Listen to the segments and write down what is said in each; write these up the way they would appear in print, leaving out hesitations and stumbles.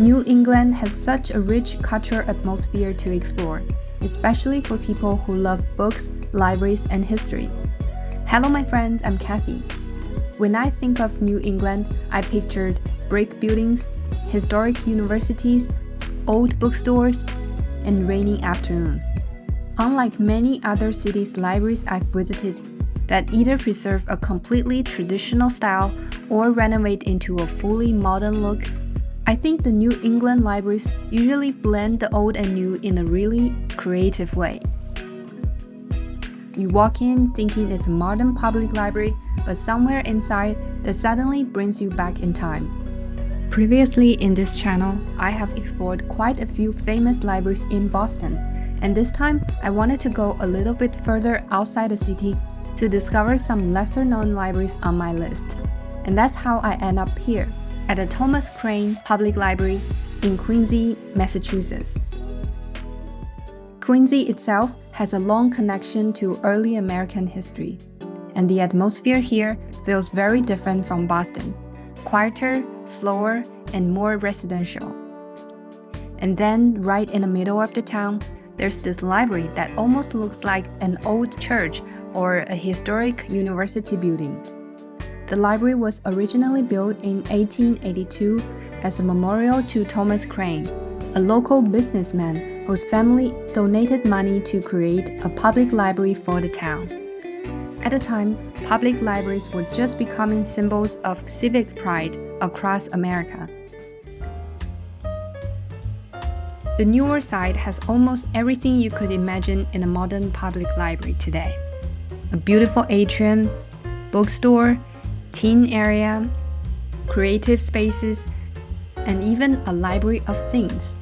New England has such a rich cultural atmosphere to explore, especially for people who love books, libraries, and history. Hello my friends, I'm Kathy. When I think of New England, I pictured brick buildings, historic universities, old bookstores, and rainy afternoons. Unlike many other cities' libraries I've visited that either preserve a completely traditional style or renovate into a fully modern look, I think the New England libraries usually blend the old and new in a really creative way. You walk in thinking it's a modern public library, but somewhere inside that suddenly brings you back in time. Previously in this channel, I have explored quite a few famous libraries in Boston, and this time I wanted to go a little bit further outside the city to discover some lesser-known libraries on my list. And that's how I end up here, at the Thomas Crane Public Library in Quincy, Massachusetts. Quincy itself has a long connection to early American history, and the atmosphere here feels very different from Boston, quieter, slower, and more residential. And then, right in the middle of the town, there's this library that almost looks like an old church or a historic university building. The library was originally built in 1882 as a memorial to Thomas Crane, a local businessman whose family donated money to create a public library for the town. At the time, public libraries were just becoming symbols of civic pride across America. The newer side has almost everything you could imagine in a modern public library today. A beautiful atrium, bookstore, teen area, creative spaces, and even a library of things.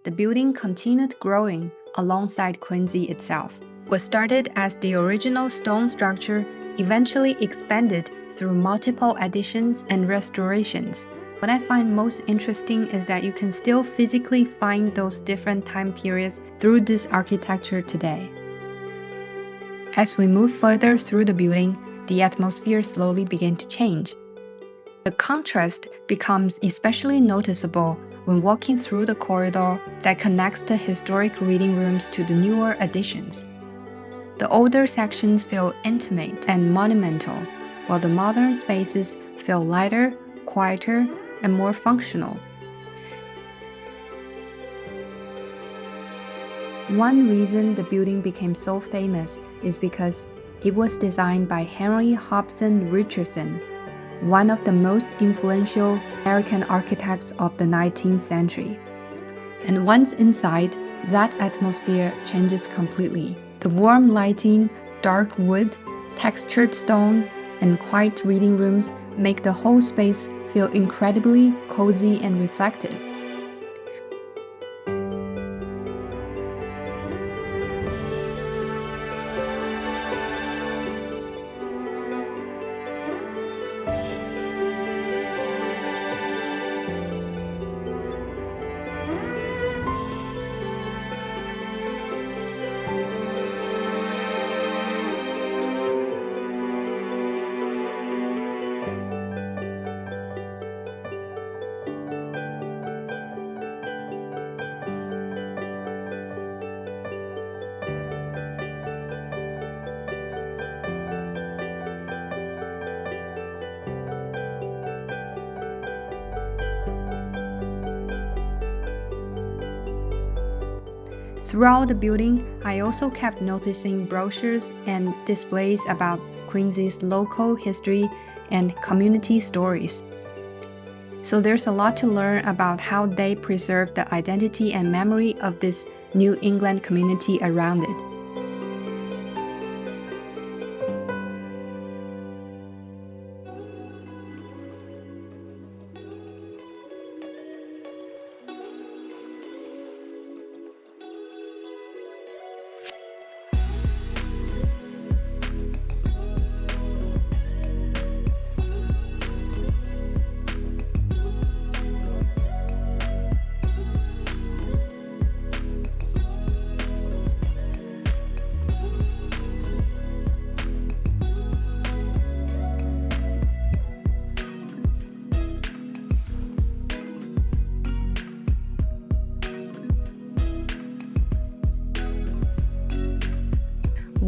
The building continued growing alongside Quincy itself. What started as the original stone structure eventually expanded through multiple additions and restorations. What I find most interesting is that you can still physically find those different time periods through this architecture today. As we move further through the building, the atmosphere slowly began to change. The contrast becomes especially noticeable when walking through the corridor that connects the historic reading rooms to the newer additions. The older sections feel intimate and monumental, while the modern spaces feel lighter, quieter, and more functional. One reason the building became so famous is because it was designed by Henry Hobson Richardson, one of the most influential American architects of the 19th century. And once inside, that atmosphere changes completely. The warm lighting, dark wood, textured stone, and quiet reading rooms make the whole space feel incredibly cozy and reflective. Throughout the building, I also kept noticing brochures and displays about Quincy's local history and community stories. So there's a lot to learn about how they preserve the identity and memory of this New England community around it.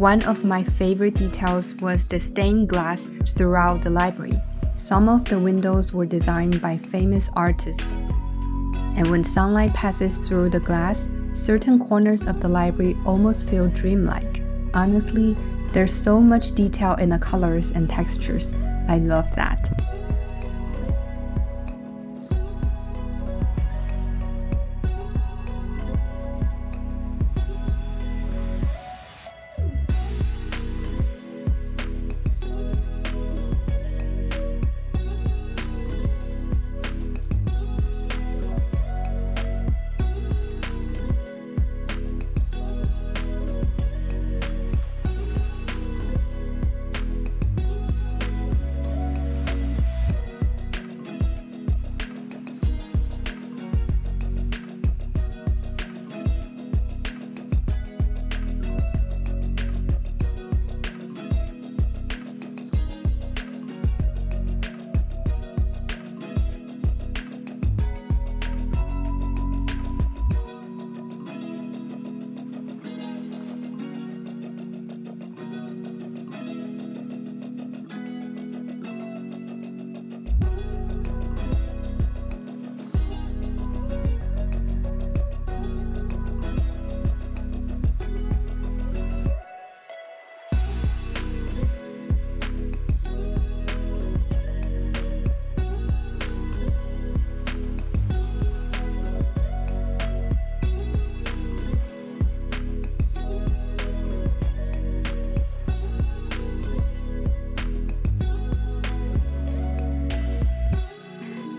One of my favorite details was the stained glass throughout the library. Some of the windows were designed by famous artists. And when sunlight passes through the glass, certain corners of the library almost feel dreamlike. Honestly, there's so much detail in the colors and textures. I love that.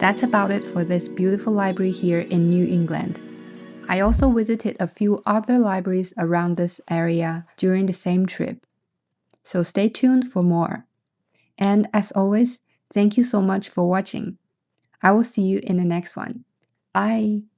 That's about it for this beautiful library here in New England. I also visited a few other libraries around this area during the same trip. So stay tuned for more. And as always, thank you so much for watching. I will see you in the next one. Bye!